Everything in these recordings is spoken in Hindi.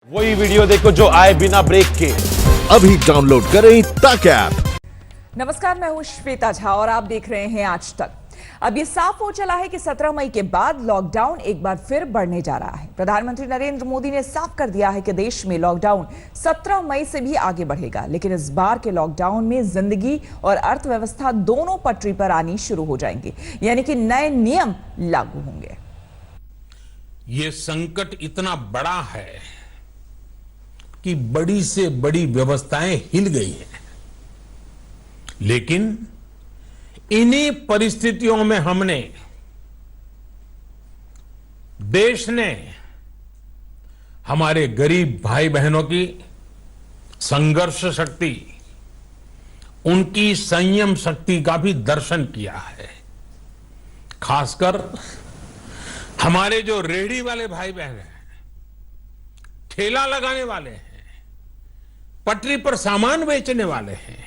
वही वीडियो देखो जो आए बिना ब्रेक के। अभी डाउनलोड करें तक ऐप। नमस्कार, मैं हूं श्वेता झा और आप देख रहे हैं आज तक। अब ये साफ हो चला है कि 17 मई के बाद लॉकडाउन एक बार फिर बढ़ने जा रहा है। प्रधानमंत्री नरेंद्र मोदी ने साफ कर दिया है कि देश में लॉकडाउन 17 मई से भी आगे बढ़ेगा, लेकिन इस बार के लॉकडाउन में जिंदगी और अर्थव्यवस्था दोनों पटरी पर आनी शुरू हो जाएंगे, यानी कि नए नियम लागू होंगे। ये संकट इतना बड़ा है कि बड़ी से बड़ी व्यवस्थाएं हिल गई हैं, लेकिन इन्हीं परिस्थितियों में हमने, देश ने हमारे गरीब भाई बहनों की संघर्ष शक्ति, उनकी संयम शक्ति का भी दर्शन किया है। खासकर हमारे जो रेहड़ी वाले भाई बहन हैं, ठेला लगाने वाले हैं, पटरी पर सामान बेचने वाले हैं,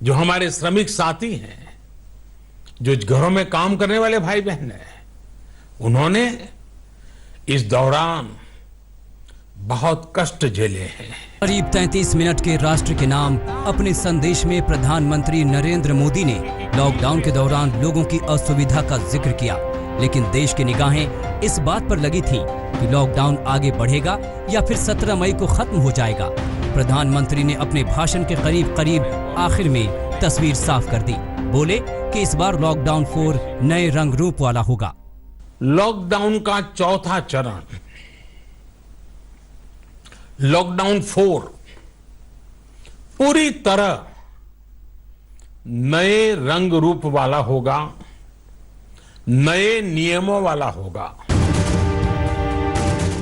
जो हमारे श्रमिक साथी हैं, जो घरों में काम करने वाले भाई बहन हैं, उन्होंने इस दौरान बहुत कष्ट झेले हैं। करीब 33 मिनट के राष्ट्र के नाम अपने संदेश में प्रधानमंत्री नरेंद्र मोदी ने लॉकडाउन के दौरान लोगों की असुविधा का जिक्र किया, लेकिन देश की निगाहें इस बात पर लगी थी कि लॉकडाउन आगे बढ़ेगा या फिर 17 मई को खत्म हो जाएगा। प्रधानमंत्री ने अपने भाषण के करीब आखिर में तस्वीर साफ कर दी। बोले कि इस बार लॉकडाउन 4 नए रंग रूप वाला होगा। लॉकडाउन का चौथा चरण, लॉकडाउन 4, पूरी तरह नए रंग रूप वाला होगा, नए नियमों वाला होगा।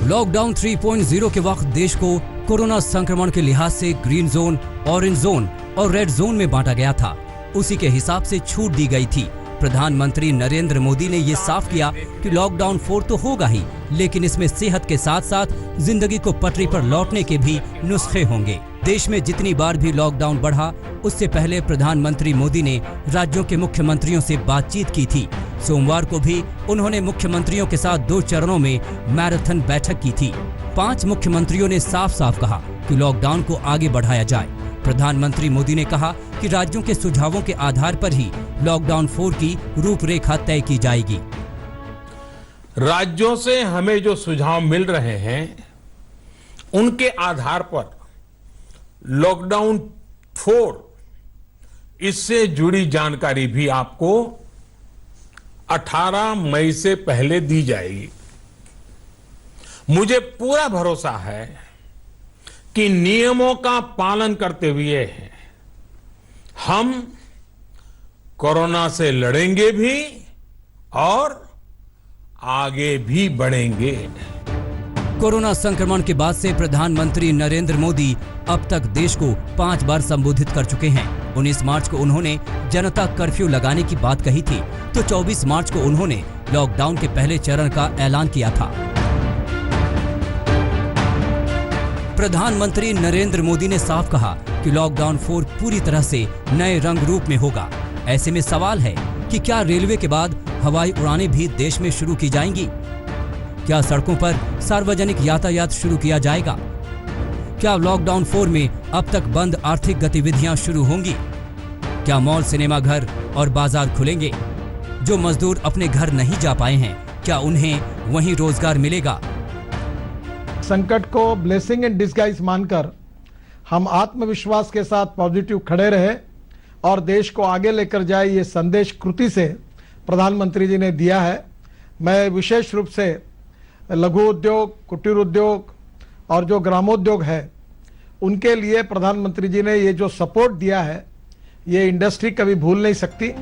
लॉकडाउन 3.0 के वक्त देश को कोरोना संक्रमण के लिहाज से ग्रीन जोन, ऑरेंज जोन और रेड जोन में बांटा गया था। उसी के हिसाब से छूट दी गई थी। प्रधानमंत्री नरेंद्र मोदी ने यह साफ किया कि लॉकडाउन 4 तो होगा ही, लेकिन इसमें सेहत के साथ साथ जिंदगी को पटरी पर लौटने के भी नुस्खे होंगे। देश में जितनी बार भी लॉकडाउन बढ़ा, उससे पहले प्रधानमंत्री मोदी ने राज्यों के मुख्यमंत्रियों से बातचीत की थी। सोमवार को भी उन्होंने मुख्यमंत्रियों के साथ 2 चरणों में मैराथन बैठक की थी। 5 मुख्यमंत्रियों ने साफ साफ कहा कि लॉकडाउन को आगे बढ़ाया जाए। प्रधानमंत्री मोदी ने कहा कि राज्यों के सुझावों के आधार पर ही लॉकडाउन 4 की रूपरेखा तय की जाएगी। राज्यों से हमें जो सुझाव मिल रहे हैं, उनके आधार पर लॉकडाउन 4, इससे जुड़ी जानकारी भी आपको 18 मई से पहले दी जाएगी। मुझे पूरा भरोसा है कि नियमों का पालन करते हुए हम कोरोना से लड़ेंगे भी और आगे भी बढ़ेंगे। कोरोना संक्रमण के बाद से प्रधानमंत्री नरेंद्र मोदी अब तक देश को 5 बार संबोधित कर चुके हैं। 19 मार्च को उन्होंने जनता कर्फ्यू लगाने की बात कही थी, तो 24 मार्च को उन्होंने लॉकडाउन के पहले चरण का ऐलान किया था। प्रधानमंत्री नरेंद्र मोदी ने साफ कहा कि लॉकडाउन 4 पूरी तरह से नए रंग रूप में होगा। ऐसे में सवाल है कि क्या रेलवे के बाद हवाई उड़ानें भी देश में शुरू की जाएंगी? क्या सड़कों पर सार्वजनिक यातायात शुरू किया जाएगा? क्या लॉकडाउन 4 में अब तक बंद आर्थिक गतिविधियां शुरू होंगी? क्या मॉल, सिनेमा घर और बाजार खुलेंगे? जो मजदूर अपने घर नहीं जा पाए हैं, क्या उन्हें वहीं रोजगार मिलेगा? संकट को ब्लेसिंग इन डिस्गाइज मानकर हम आत्मविश्वास के साथ पॉजिटिव खड़े रहे और देश को आगे लेकर जाए, ये संदेश कृति से प्रधानमंत्री जी ने दिया है। मैं विशेष रूप से लघु उद्योग, कुटीर उद्योग और जो ग्रामोद्योग है, उनके लिए प्रधानमंत्री जी ने ये जो सपोर्ट दिया है, ये इंडस्ट्री कभी भूल नहीं सकती।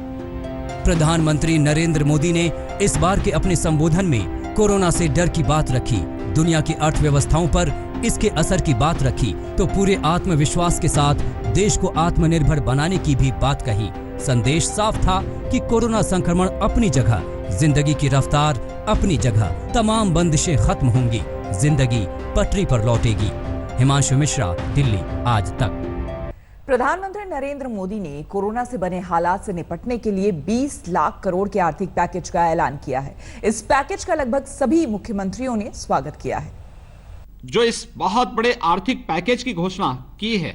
प्रधानमंत्री नरेंद्र मोदी ने इस बार के अपने संबोधन में कोरोना से डर की बात रखी, दुनिया की अर्थव्यवस्थाओं पर इसके असर की बात रखी, तो पूरे आत्मविश्वास के साथ देश को आत्मनिर्भर बनाने की भी बात कही। संदेश साफ था कि कोरोना संक्रमण अपनी जगह, जिंदगी की रफ्तार अपनी जगह, तमाम बंदिशें खत्म होंगी, जिंदगी पटरी पर लौटेगी। हिमांशु मिश्रा, दिल्ली, आज तक। प्रधानमंत्री नरेंद्र मोदी ने कोरोना से बने हालात से निपटने के लिए 20 लाख करोड़ के आर्थिक पैकेज का ऐलान किया है। इस पैकेज का लगभग सभी मुख्यमंत्रियों ने स्वागत किया है। जो इस बहुत बड़े आर्थिक पैकेज की घोषणा की है,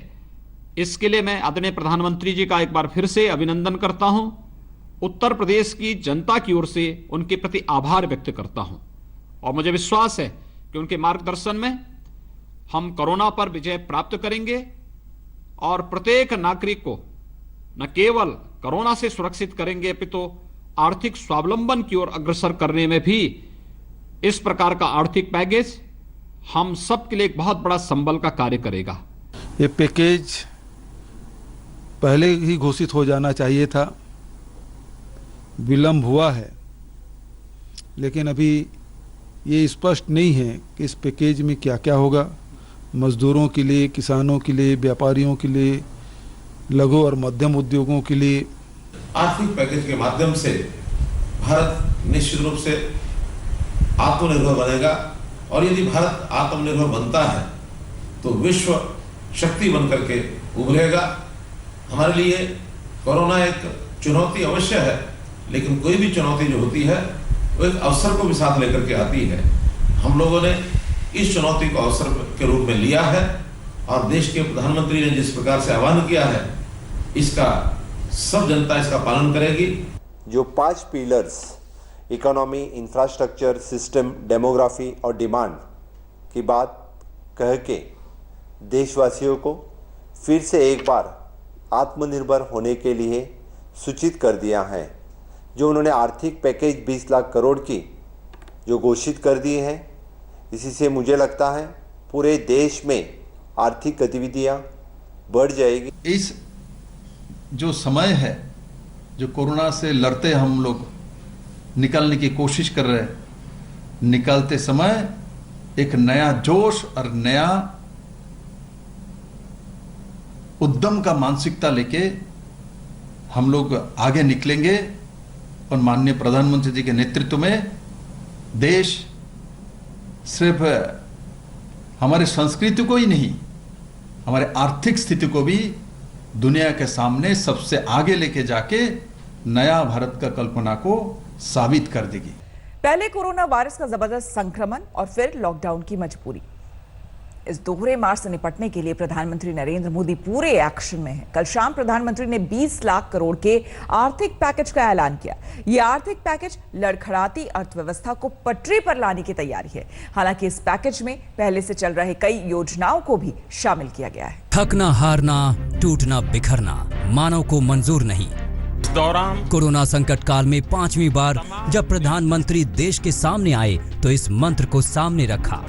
इसके लिए मैं आदरणीय प्रधानमंत्री जी का एक बार फिर से अभिनंदन करता हूं। उत्तर प्रदेश की जनता की ओर से उनके प्रति आभार व्यक्त करता हूं और मुझे विश्वास है कि उनके मार्गदर्शन में हम कोरोना पर विजय प्राप्त करेंगे और प्रत्येक नागरिक को न केवल कोरोना से सुरक्षित करेंगे अपितु आर्थिक स्वावलंबन की ओर अग्रसर करने में भी इस प्रकार का आर्थिक पैकेज हम सब के लिए एक बहुत बड़ा संबल का कार्य करेगा। ये पैकेज पहले ही घोषित हो जाना चाहिए था, विलंब हुआ है, लेकिन अभी ये स्पष्ट नहीं है कि इस पैकेज में क्या क्या होगा। मजदूरों के लिए, किसानों के लिए, व्यापारियों के लिए, लघु और मध्यम उद्योगों के लिए आर्थिक पैकेज के माध्यम से भारत निश्चित रूप से आत्मनिर्भर बनेगा और यदि भारत आत्मनिर्भर बनता है तो विश्व शक्ति बनकर के उभरेगा। हमारे लिए कोरोना एक चुनौती अवश्य है, लेकिन कोई भी चुनौती जो होती है वो एक अवसर को भी साथ लेकर के आती है। हम लोगों ने इस चुनौती को अवसर के रूप में लिया है और देश के प्रधानमंत्री ने जिस प्रकार से आह्वान किया है, इसका सब जनता इसका पालन करेगी। जो 5 pillars economy, infrastructure, system, demography और डिमांड की बात कह के देशवासियों को फिर से एक बार आत्मनिर्भर होने के लिए सूचित कर दिया है। जो उन्होंने आर्थिक पैकेज 20 लाख करोड़ की जो घोषित कर दी है, इसी से मुझे लगता है पूरे देश में आर्थिक गतिविधियां बढ़ जाएगी। इस जो समय है, जो कोरोना से लड़ते हम लोग निकलने की कोशिश कर रहे हैं, निकलते समय एक नया जोश और नया उद्यम का मानसिकता लेके हम लोग आगे निकलेंगे और माननीय प्रधानमंत्री जी के नेतृत्व में देश सिर्फ हमारे संस्कृति को ही नहीं, हमारे आर्थिक स्थिति को भी दुनिया के सामने सबसे आगे लेके जाके नया भारत का कल्पना को साबित कर देगी। पहले कोरोना वायरस का जबरदस्त संक्रमण और फिर लॉकडाउन की मजबूरी, इस दोहरे मार से निपटने के लिए प्रधानमंत्री नरेंद्र मोदी पूरे एक्शन में हैं। कल शाम प्रधानमंत्री ने 20 लाख करोड़ के आर्थिक पैकेज का ऐलान किया। यह आर्थिक पैकेज लड़खड़ाती अर्थव्यवस्था को पटरी पर लाने की तैयारी है। हालांकि इस पैकेज में पहले से चल रहे कई योजनाओं को भी शामिल किया गया है। थकना, हारना, टूटना, बिखरना मानव को मंजूर नहीं। दौरान कोरोना संकट काल में 5वीं बार जब प्रधानमंत्री देश के सामने आए तो इस मंत्र को सामने रखा।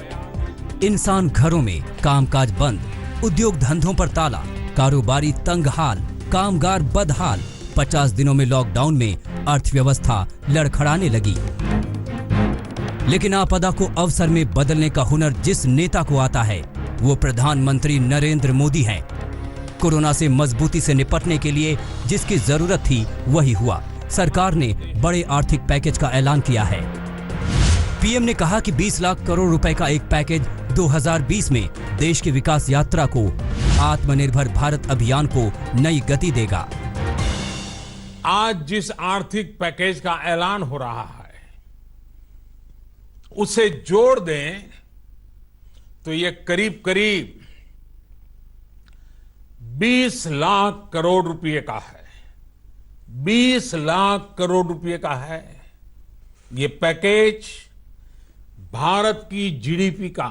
इंसान घरों में, कामकाज बंद, उद्योग धंधों पर ताला, कारोबारी तंग हाल, कामगार बदहाल। 50 दिनों में लॉकडाउन में अर्थव्यवस्था लड़खड़ाने लगी। लेकिन आपदा को अवसर में बदलने का हुनर जिस नेता को आता है वो प्रधानमंत्री नरेंद्र मोदी हैं। कोरोना से मजबूती से निपटने के लिए जिसकी जरूरत थी वही हुआ। सरकार ने बड़े आर्थिक पैकेज का ऐलान किया है। पीएम ने कहा कि 20 लाख करोड़ रुपए का एक पैकेज 2020 में देश की विकास यात्रा को, आत्मनिर्भर भारत अभियान को नई गति देगा। आज जिस आर्थिक पैकेज का ऐलान हो रहा है उसे जोड़ दें तो ये करीब करीब 20 लाख करोड़ रुपए का है। 20 लाख करोड़ रुपए का है। ये पैकेज भारत की जीडीपी का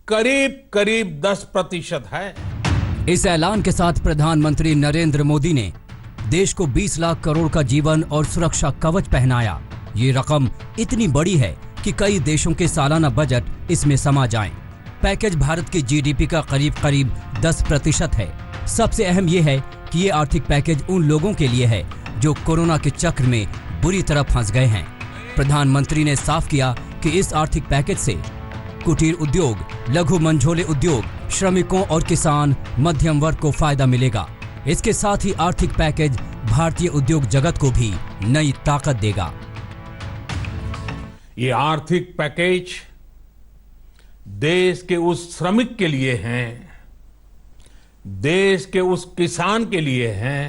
करीब करीब 10% है। इस ऐलान के साथ प्रधानमंत्री नरेंद्र मोदी ने देश को 20 लाख करोड़ का जीवन और सुरक्षा कवच पहनाया। ये रकम इतनी बड़ी है कि कई देशों के सालाना बजट इसमें समा जाएं। पैकेज भारत की जीडीपी का करीब करीब 10% है। सबसे अहम यह है कि ये आर्थिक पैकेज उन लोगों के लिए है जो कोरोना के चक्र में बुरी तरह फंस गए हैं। प्रधानमंत्री ने साफ किया कि इस आर्थिक पैकेज से कुटीर उद्योग, लघु मंझोले उद्योग, श्रमिकों और किसान, मध्यम वर्ग को फायदा मिलेगा। इसके साथ ही आर्थिक पैकेज भारतीय उद्योग जगत को भी नई ताकत देगा। ये आर्थिक पैकेज देश के उस श्रमिक के लिए है, देश के उस किसान के लिए है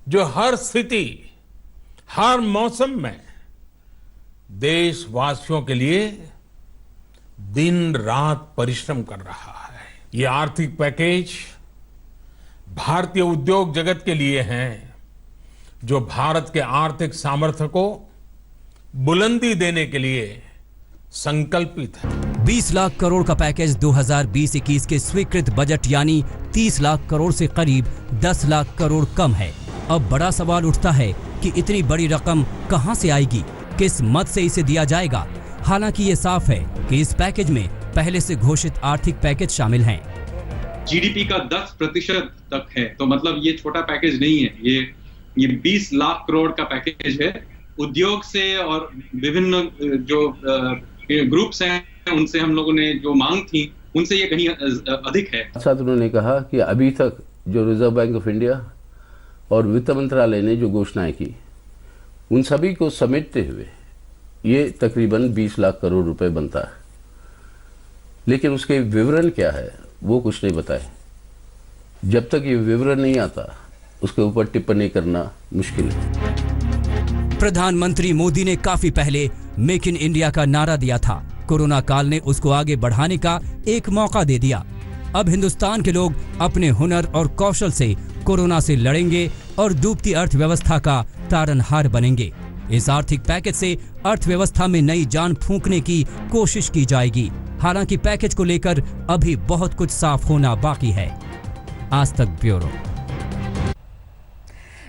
जो हर स्थिति, हर मौसम में देशवासियों के लिए दिन रात परिश्रम कर रहा है। ये आर्थिक पैकेज भारतीय उद्योग जगत के लिए हैं, जो भारत के आर्थिक सामर्थ्य को बुलंदी देने के लिए संकल्पित है। 20 लाख करोड़ का पैकेज 2020-21 के स्वीकृत बजट यानी 30 लाख करोड़ से करीब 10 लाख करोड़ कम है। अब बड़ा सवाल उठता है कि इतनी बड़ी रकम कहां से आएगी, किस मद से इसे दिया जाएगा। हालांकि ये साफ है कि इस पैकेज में पहले से घोषित आर्थिक पैकेज शामिल हैं। जीडीपी का 10% तक है, तो मतलब ये छोटा पैकेज नहीं है। ये 20 लाख करोड़ का पैकेज है। उद्योग से और विभिन्न जो ग्रुप्स हैं उनसे हम लोगों ने जो मांग थी उनसे ये कहीं अधिक है। साथ उन्होंने कहा कि अभी तक जो रिजर्व बैंक ऑफ इंडिया और वित्त मंत्रालय ने जो घोषणाएं की उन सभी को समेटते हुए ये तकरीबन 20 लाख करोड़ रुपए बनता है, लेकिन उसके विवरण क्या है वो कुछ नहीं बताए। जब तक ये विवरण नहीं आता उसके ऊपर टिप्पणी करना मुश्किल है। प्रधानमंत्री मोदी ने काफी पहले मेक इन इंडिया का नारा दिया था। कोरोना काल ने उसको आगे बढ़ाने का एक मौका दे दिया। अब हिंदुस्तान के लोग अपने हुनर और कौशल से कोरोना से लड़ेंगे और डूबती अर्थव्यवस्था का तारनहार बनेंगे। इस आर्थिक पैकेज से अर्थव्यवस्था में नई जान फूंकने की कोशिश की जाएगी। हालांकि पैकेज को लेकर अभी बहुत कुछ साफ होना बाकी है। आज तक ब्यूरो।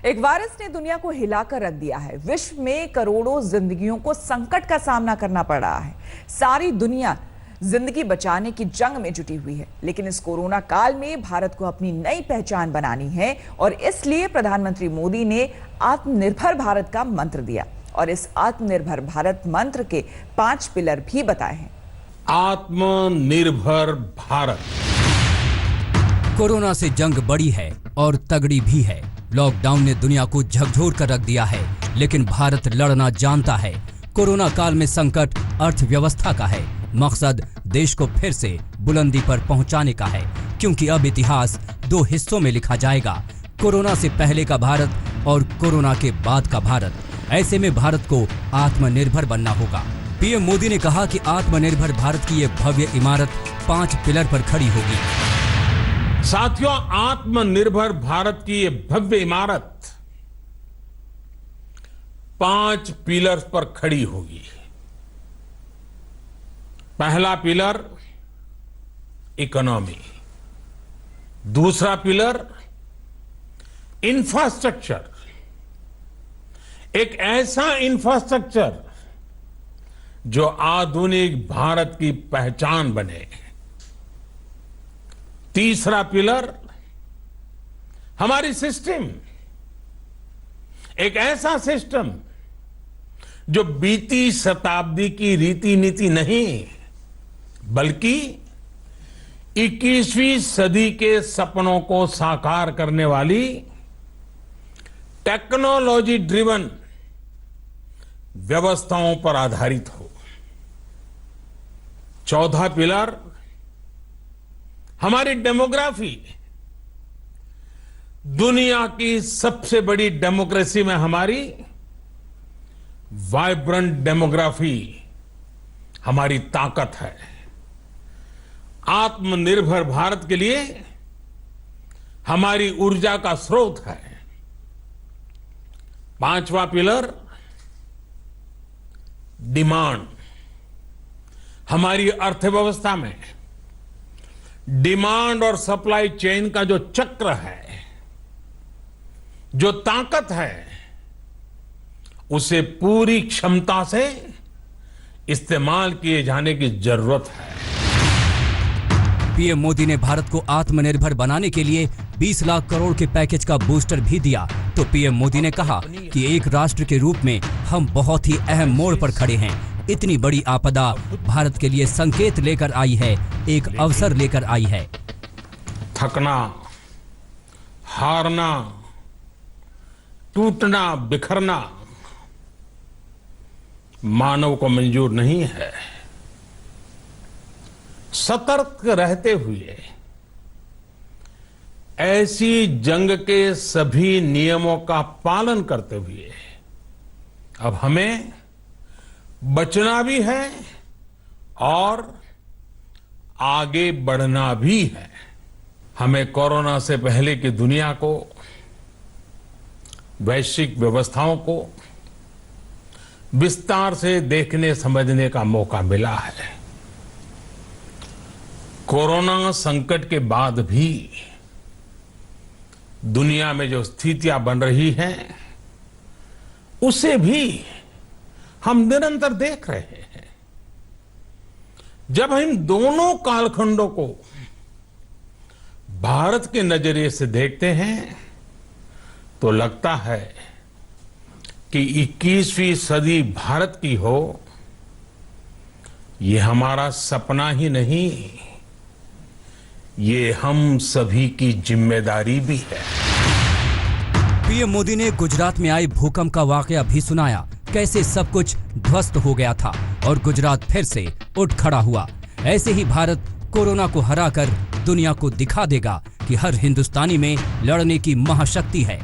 एक वायरस ने दुनिया को हिलाकर रख दिया है। विश्व में करोड़ों जिंदगियों को संकट का सामना करना पड़ रहा है। सारी दुनिया जिंदगी बचाने की जंग में जुटी हुई है, लेकिन इस कोरोना काल में भारत को अपनी नई पहचान बनानी है और इसलिए प्रधानमंत्री मोदी ने आत्मनिर्भर भारत का मंत्र दिया और इस आत्मनिर्भर भारत मंत्र के 5 पिलर भी बताए हैं। आत्मनिर्भर भारत। कोरोना से जंग बड़ी है और तगड़ी भी है। लॉकडाउन ने दुनिया को झकझोर कर रख दिया है, लेकिन भारत लड़ना जानता है। कोरोना काल में संकट अर्थव्यवस्था का है। मकसद देश को फिर से बुलंदी पर पहुंचाने का है, क्योंकि अब इतिहास 2 हिस्सों में लिखा जाएगा। कोरोना से पहले का भारत और कोरोना के बाद का भारत। ऐसे में भारत को आत्मनिर्भर बनना होगा। पीएम मोदी ने कहा कि आत्मनिर्भर भारत की ये भव्य इमारत 5 पिलर पर खड़ी होगी। साथियों, आत्मनिर्भर भारत की ये भव्य इमारत 5 पिलर्स पर खड़ी होगी। पहला पिलर इकोनॉमी, दूसरा पिलर इंफ्रास्ट्रक्चर, एक ऐसा इंफ्रास्ट्रक्चर जो आधुनिक भारत की पहचान बने। तीसरा पिलर हमारी सिस्टम, एक ऐसा सिस्टम जो बीती शताब्दी की रीति नीति नहीं बल्कि 21वीं सदी के सपनों को साकार करने वाली टेक्नोलॉजी ड्रिवन व्यवस्थाओं पर आधारित हो। चौथा पिलर हमारी डेमोग्राफी। दुनिया की सबसे बड़ी डेमोक्रेसी में हमारी वाइब्रेंट डेमोग्राफी हमारी ताकत है। आत्मनिर्भर भारत के लिए हमारी ऊर्जा का स्रोत है। पांचवा पिलर डिमांड। हमारी अर्थव्यवस्था में डिमांड और सप्लाई चेन का जो चक्र है, जो ताकत है, उसे पूरी क्षमता से इस्तेमाल किए जाने की जरूरत है। पीएम मोदी ने भारत को आत्मनिर्भर बनाने के लिए 20 लाख करोड़ के पैकेज का बूस्टर भी दिया। तो पीएम मोदी ने कहा कि एक राष्ट्र के रूप में हम बहुत ही अहम मोड़ पर खड़े हैं। इतनी बड़ी आपदा भारत के लिए संकेत लेकर आई है, एक अवसर लेकर आई है। थकना, हारना, टूटना, बिखरना मानव को मंजूर नहीं है। सतर्क रहते हुए ऐसी जंग के सभी नियमों का पालन करते हुए अब हमें बचना भी है और आगे बढ़ना भी है। हमें कोरोना से पहले की दुनिया को, वैश्विक व्यवस्थाओं को विस्तार से देखने समझने का मौका मिला है। कोरोना संकट के बाद भी दुनिया में जो स्थितियां बन रही हैं, उसे भी हम निरंतर देख रहे हैं। जब हम दोनों कालखंडों को भारत के नजरिए से देखते हैं तो लगता है कि 21वीं सदी भारत की हो, ये हमारा सपना ही नहीं, ये हम सभी की जिम्मेदारी भी है। पीएम मोदी ने गुजरात में आए भूकंप का वाकया भी सुनाया, कैसे सब कुछ ध्वस्त हो गया था और गुजरात फिर से उठ खड़ा हुआ। ऐसे ही भारत कोरोना को हराकर दुनिया को दिखा देगा कि हर हिंदुस्तानी में लड़ने की महाशक्ति है।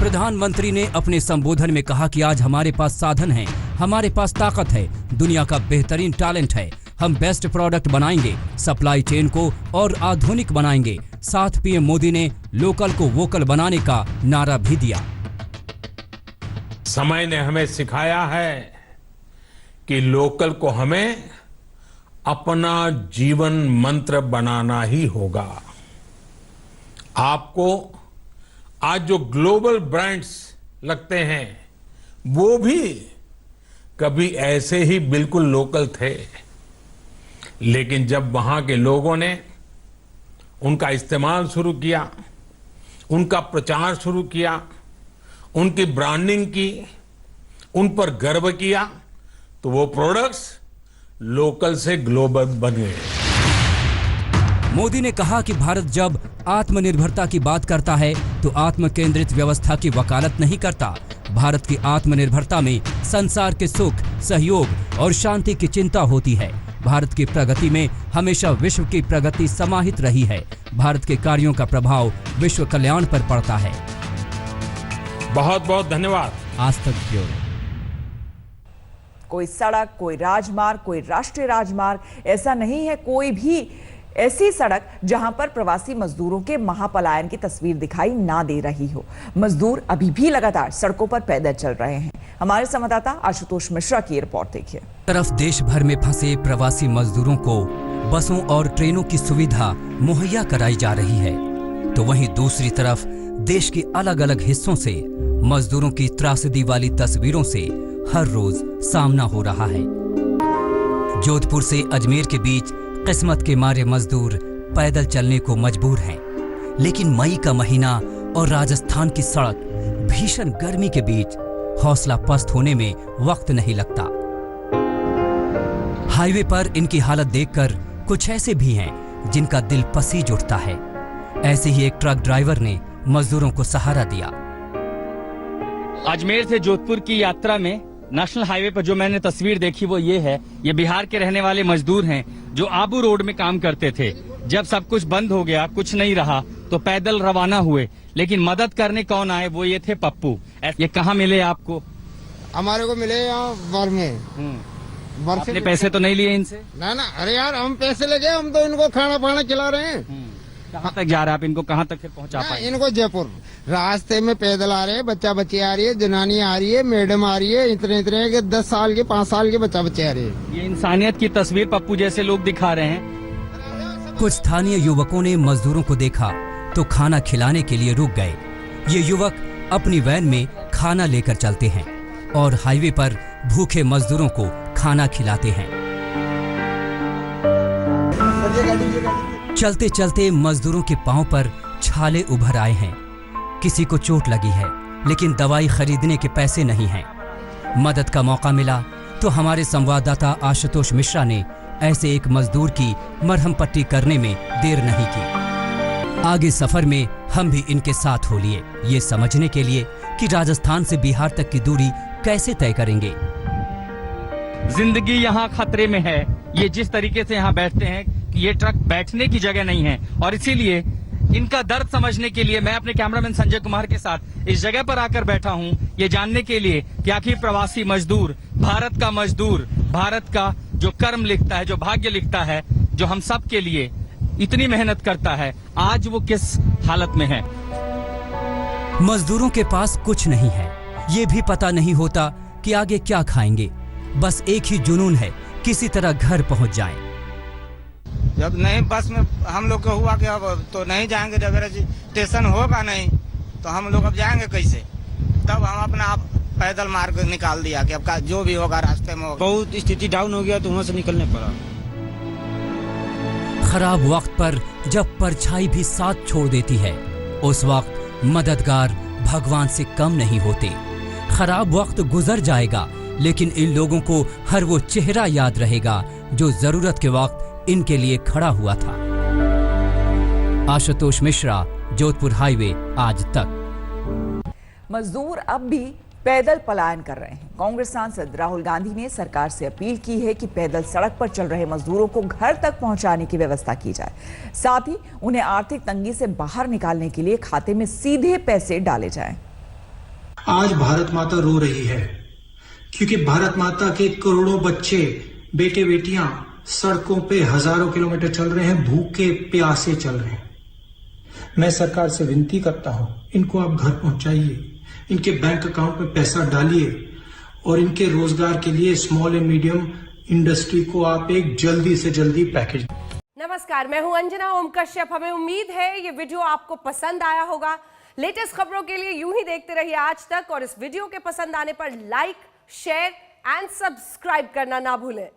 प्रधानमंत्री ने अपने संबोधन में कहा कि आज हमारे पास साधन हैं, हमारे पास ताकत है, दुनिया का बेहतरीन टैलेंट है, हम बेस्ट प्रोडक्ट बनाएंगे, सप्लाई चेन को और आधुनिक बनाएंगे। साथ पीएम मोदी ने लोकल को वोकल बनाने का नारा भी दिया। समय ने हमें सिखाया है कि लोकल को हमें अपना जीवन मंत्र बनाना ही होगा। आपको आज जो ग्लोबल ब्रांड्स लगते हैं, वो भी कभी ऐसे ही बिल्कुल लोकल थे, लेकिन जब वहां के लोगों ने उनका इस्तेमाल शुरू किया, उनका प्रचार शुरू किया, उनकी ब्रांडिंग की, उन पर गर्व किया, तो वो प्रोडक्ट्स लोकल से ग्लोबल बन गए। मोदी ने कहा कि भारत जब आत्मनिर्भरता की बात करता है तो आत्म केंद्रित व्यवस्था की वकालत नहीं करता। भारत की आत्मनिर्भरता में संसार के सुख, सहयोग और शांति की चिंता होती है। भारत की प्रगति में हमेशा विश्व की प्रगति समाहित रही है। भारत के कार्यों का प्रभाव विश्व कल्याण पर पड़ता है। बहुत बहुत धन्यवाद। आज तक ब्यूरो। कोई सड़क, कोई राजमार्ग, कोई राष्ट्रीय राजमार्ग, ऐसा नहीं है कोई भी ऐसी सड़क जहां पर प्रवासी मजदूरों के महापलायन की तस्वीर दिखाई ना दे रही हो। मजदूर अभी भी लगातार सड़कों पर पैदल चल रहे हैं। हमारे संवाददाता आशुतोष मिश्रा की रिपोर्ट देखिए। तरफ देश भर में फंसे प्रवासी मजदूरों को बसों और ट्रेनों की सुविधा मुहैया कराई जा रही है, तो वहीं दूसरी तरफ देश के अलग अलग हिस्सों से मजदूरों की त्रासदी वाली तस्वीरों से हर रोज सामना हो रहा है। जोधपुर से अजमेर के बीच किस्मत के मारे मजदूर पैदल चलने को मजबूर हैं, लेकिन मई का महीना और राजस्थान की सड़क भीषण गर्मी के बीच हौसला पस्त होने में वक्त नहीं लगता। हाईवे पर इनकी हालत देखकर कुछ ऐसे भी हैं जिनका दिल पसीज उठता है। ऐसे ही एक ट्रक ड्राइवर ने मजदूरों को सहारा दिया। अजमेर से जोधपुर की यात्रा में नेशनल हाईवे पर जो मैंने तस्वीर देखी वो ये है। ये बिहार के रहने वाले मजदूर हैं जो आबू रोड में काम करते थे। जब सब कुछ बंद हो गया, कुछ नहीं रहा, तो पैदल रवाना हुए, लेकिन मदद करने कौन आए? वो ये थे पप्पू। ये कहाँ मिले आपको? हमारे को मिले यहाँ बर में। आपने पैसे तो नहीं लिए इनसे? ना ना, अरे यार हम पैसे लगे, हम तो इनको खाना पाना खिला रहे हैं। कहाँ तक जा रहे हैं आप? इनको कहाँ तक फिर पहुँचा पाए? इनको जयपुर रास्ते में पैदल आ रहे हैं, बच्चा बच्ची आ रही है, जनानी आ रही है, मैडम आ रही है, इतने के 10 साल के 5 साल के बच्चा बच्चे आ रहे हैं। ये इंसानियत की तस्वीर पप्पू जैसे लोग दिखा रहे हैं। कुछ स्थानीय युवकों ने मजदूरों को देखा तो खाना खिलाने के लिए रुक गए। ये युवक अपनी वैन में खाना लेकर चलते हैं और हाईवे पर भूखे मजदूरों को खाना खिलाते हैं। चलते चलते मजदूरों के पांव पर छाले उभर आए हैं। किसी को चोट लगी है, लेकिन दवाई खरीदने के पैसे नहीं हैं। मदद का मौका मिला तो हमारे संवाददाता आशुतोष मिश्रा ने ऐसे एक मजदूर की मरहम पट्टी करने में देर नहीं की। आगे सफर में हम भी इनके साथ हो लिए, ये समझने के लिए कि राजस्थान से बिहार तक की दूरी कैसे तय करेंगे। जिंदगी यहाँ खतरे में है। ये जिस तरीके से यहाँ बैठते हैं, ये ट्रक बैठने की जगह नहीं है, और इसीलिए इनका दर्द समझने के लिए मैं अपने कैमरामैन संजय कुमार के साथ इस जगह पर आकर बैठा हूँ, ये जानने के लिए कि आखिर प्रवासी मजदूर, भारत का जो कर्म लिखता है, जो भाग्य लिखता है, जो हम सब के लिए इतनी मेहनत करता है, आज वो किस हालत में है। मजदूरों के पास कुछ नहीं है, ये भी पता नहीं होता कि आगे क्या खाएंगे। बस एक ही जुनून है, किसी तरह घर पहुंच जाएं। जब नहीं बस में हम लोग को हुआ कि अब तो नहीं जाएंगे, अगर स्टेशन होगा नहीं तो हम लोग अब जाएंगे कैसे। तब हम अपना आप पैदल मार्ग निकाल दिया कि अब जो भी होगा रास्ते में होगा। बहुत स्थिति डाउन हो गया तो वहां से निकलने पड़ा। खराब वक्त पर जब परछाई भी साथ छोड़ देती है, उस वक्त मददगार भगवान से कम नहीं होते। खराब वक्त गुजर जाएगा, लेकिन इन लोगों को हर वो चेहरा याद रहेगा जो जरूरत के वक्त इनके लिए खड़ा हुआ था। आशुतोष मिश्रा, जोधपुर हाईवे, आज तक। मजदूर अब भी पैदल पलायन कर रहे हैं। कांग्रेस सांसद राहुल गांधी ने सरकार से अपील की है कि पैदल सड़क पर चल रहे मजदूरों को घर तक पहुंचाने की व्यवस्था की जाए। साथ ही उन्हें आर्थिक तंगी से बाहर निकालने के लिए खाते में सीधे पैसे डाले जाएं। आज भारत माता रो रही है क्योंकि भारत माता के करोड़ों बच्चे, बेटे बेटियां सड़कों पे हजारों किलोमीटर चल रहे हैं, भूखे प्यासे चल रहे हैं। मैं सरकार से विनती करता हूं, इनको आप घर पहुंचाइए, इनके बैंक अकाउंट में पैसा डालिए और इनके रोजगार के लिए स्मॉल एंड मीडियम इंडस्ट्री को आप एक जल्दी से जल्दी पैकेज। नमस्कार, मैं हूं अंजना ओम कश्यप। हमें उम्मीद है ये वीडियो आपको पसंद आया होगा। लेटेस्ट खबरों के लिए यूं ही देखते रहिए आज तक, और इस वीडियो के पसंद आने पर लाइक, शेयर एंड सब्सक्राइब करना ना भूलें।